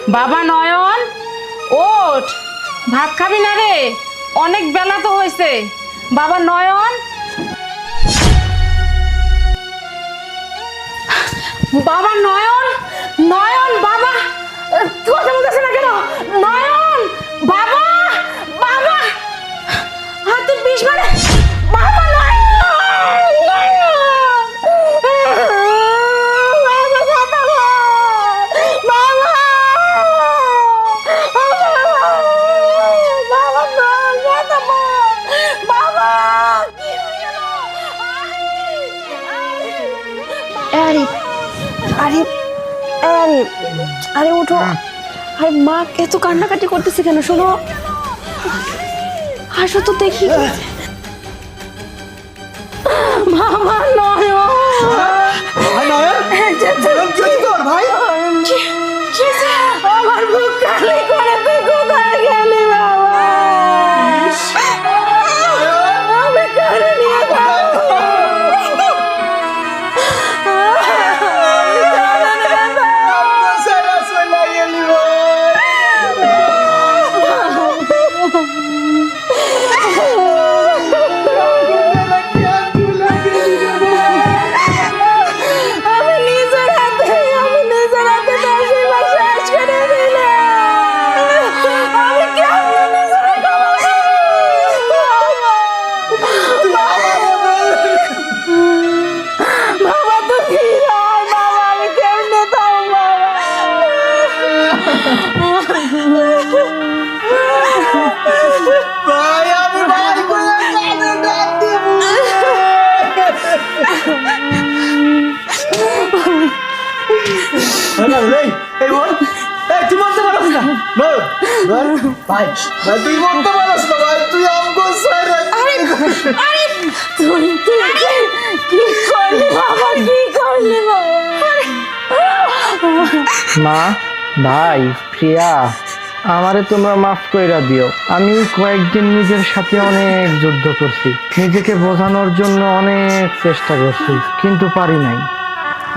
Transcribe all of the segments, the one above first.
বাবা নয়ন, ওঠ, ভাত খাবি না রে? অনেক বেলা তো হয়েছে। বাবা নয়ন, বাবা নয়ন, নয়ন বাবা, কথা বলতেছে না কেন? নয়ন বাবা, বাবা হাতে বিষ মারে। বাবা নয়ন, আরে আরে আরে উঠো। আরে মা এত কান্নাকাটি করতেছে কেন? শোনো, হাসো তো দেখি। বাবা নয়ন, ভাই আমার বুক খালি করে তুই কোথায় গেলি বাবা? আমি কারে নিয়ে যাবো? মা, ভাই, প্রিয়া, আমারে তোমরা মাফ কইরা দিও। আমি কয়েকদিন নিজের সাথে অনেক যুদ্ধ করছি, নিজেকে বোঝানোর জন্য অনেক চেষ্টা করছি, কিন্তু পারি নাই।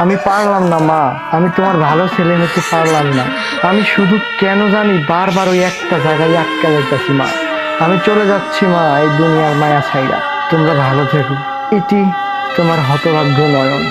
আমি পারলাম না মা, আমি তোমার ভালো ছেলে হতে পারলাম না। আমি শুধু কেন জানি বারবার ওই একটা জায়গায় আটকা যাইতেছি মা। আমি চলে যাচ্ছি মা, এই দুনিয়ার মায়া ছাইরা। তোমরা ভালো থেকো। ইতি তোমার হতভাগ্য নয়ন।